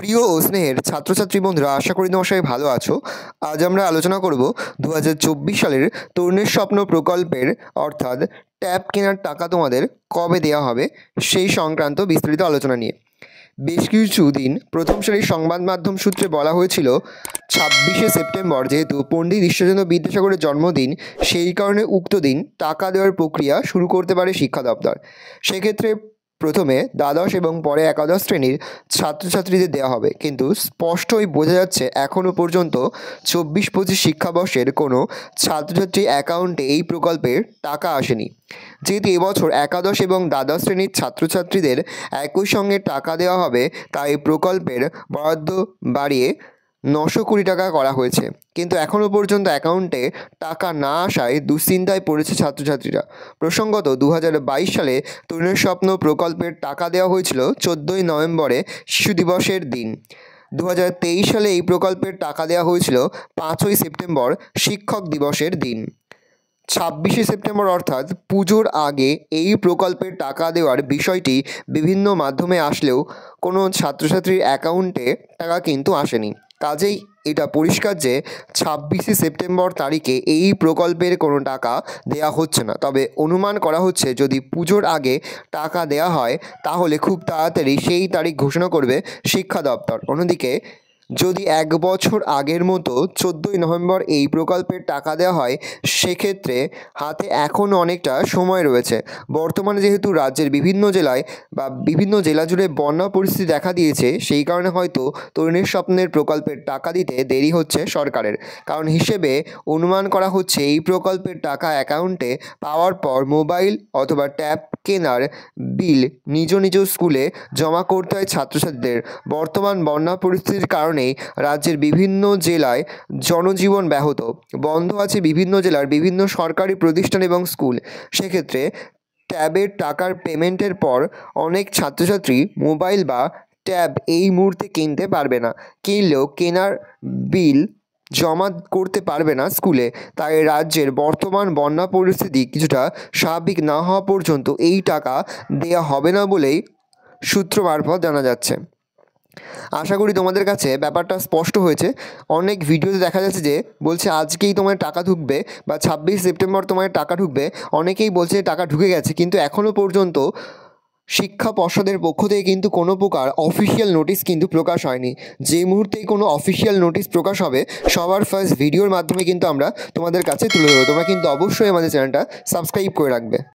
প্রিয় ও স্নেহের ছাত্রছাত্রী বন্ধুরা, আশা করি তোমরা সবাই ভালো আছো। আজ আমরা আলোচনা করব 2024 সালের তরুণের স্বপ্ন প্রকল্পের অর্থাৎ ট্যাব কেনার টাকা তোমাদের কবে দেওয়া হবে সেই সংক্রান্ত বিস্তারিত আলোচনা নিয়ে। বেশ কিছু দিন প্রথম সারির সংবাদ মাধ্যম সূত্রে বলা হয়েছিল 26শে সেপ্টেম্বর যেহেতু পণ্ডিত ঈশ্বরচন্দ্র বিদ্যাসাগরের জন্মদিন, সেই কারণে উক্ত দিন টাকা দেওয়ার প্রক্রিয়া শুরু করতে পারে শিক্ষা দপ্তর। সেক্ষেত্রে প্রথমে দ্বাদশ এবং পরে একাদশ শ্রেণীর ছাত্রছাত্রীদের দেওয়া হবে, কিন্তু স্পষ্টই বোঝা যাচ্ছে এখনও পর্যন্ত 24-25 শিক্ষাবর্ষের কোনো ছাত্রছাত্রীর অ্যাকাউন্টে এই প্রকল্পের টাকা আসেনি। যেহেতু এবছর একাদশ এবং দ্বাদশ শ্রেণীর ছাত্রছাত্রীদের একই সঙ্গে টাকা দেওয়া হবে, তাই প্রকল্পের বরাদ্দ বাড়িয়ে 900 কোটি টাকা করা হয়েছে, কিন্তু এখনও পর্যন্ত অ্যাকাউন্টে টাকা না আসায় দুশ্চিন্তায় পড়েছে ছাত্রছাত্রীরা। প্রসঙ্গত 2022 সালে তরুণের স্বপ্ন প্রকল্পের টাকা দেওয়া হয়েছিল 14ই নভেম্বরে শিশু দিবসের দিন। 2023 সালে এই প্রকল্পের টাকা দেওয়া হয়েছিল 5ই সেপ্টেম্বর শিক্ষক দিবসের দিন। 26শে সেপ্টেম্বর অর্থাৎ পুজোর আগে এই প্রকল্পের টাকা দেওয়ার বিষয়টি বিভিন্ন মাধ্যমে আসলেও কোনো ছাত্রছাত্রীর অ্যাকাউন্টে টাকা কিন্তু আসেনি। কাজেই এটা পরিষ্কার যে 26শে সেপ্টেম্বর তারিখে এই প্রকল্পের কোনো টাকা দেওয়া হচ্ছে না। তবে অনুমান করা হচ্ছে যদি পুজোর আগে টাকা দেওয়া হয় তাহলে খুব তাড়াতাড়ি সেই তারিখ ঘোষণা করবে শিক্ষা দপ্তর। অন্যদিকে যদি 1 বছর আগের মতো 14ই নভেম্বর এই প্রকল্পের টাকা দেওয়া হয়, সেক্ষেত্রে হাতে এখনও অনেকটা সময় রয়েছে। বর্তমানে যেহেতু রাজ্যের বিভিন্ন জেলায় বা বিভিন্ন জেলা জুড়ে বন্যা পরিস্থিতি দেখা দিয়েছে, সেই কারণে হয়তো তরুণের স্বপ্নের প্রকল্পের টাকা দিতে দেরি হচ্ছে সরকারের। কারণ হিসেবে অনুমান করা হচ্ছে এই প্রকল্পের টাকা অ্যাকাউন্টে পাওয়ার পর মোবাইল অথবা ট্যাব কেনার বিল নিজ নিজ স্কুলে জমা করতে হয় ছাত্রছাত্রীদের। বর্তমান বন্যা পরিস্থিতির কারণে রাজ্যের বিভিন্ন জেলায় জনজীবন ব্যাহত, বন্ধ আছে বিভিন্ন জেলার বিভিন্ন সরকারি প্রতিষ্ঠান এবং স্কুল। সেক্ষেত্রে ট্যাবের টাকার পেমেন্টের পর অনেক ছাত্রছাত্রী মোবাইল বা ট্যাব এই মুহূর্তে কিনতে পারবে না, কিনলেও কেনার বিল জমা করতে পারবে না স্কুলে। তাই রাজ্যের বর্তমান বন্যা পরিস্থিতি কিছুটা স্বাভাবিক না হওয়া পর্যন্ত এই টাকা দেওয়া হবে না বলেই সূত্র মারফত জানা যাচ্ছে। আশা করি তোমাদের কাছে ব্যাপারটা স্পষ্ট হয়েছে। অনেক ভিডিওতে দেখা যাচ্ছে যে বলছে আজকেই তোমার টাকা ঢুকবে বা 26 সেপ্টেম্বর তোমার টাকা ঢুকবে, অনেকেই বলছে টাকা ঢুকে গেছে, কিন্তু এখনও পর্যন্ত শিক্ষা পর্ষদের পক্ষ থেকে কিন্তু কোনো প্রকার অফিসিয়াল নোটিশ কিন্তু প্রকাশ হয়নি। যে মুহূর্তেই কোনো অফিসিয়াল নোটিশ প্রকাশ হবে, সবার ফার্স্ট ভিডিওর মাধ্যমে কিন্তু আমরা তোমাদের কাছে তুলে ধরবো। তোমরা কিন্তু অবশ্যই আমাদের চ্যানেলটা সাবস্ক্রাইব করে রাখবে।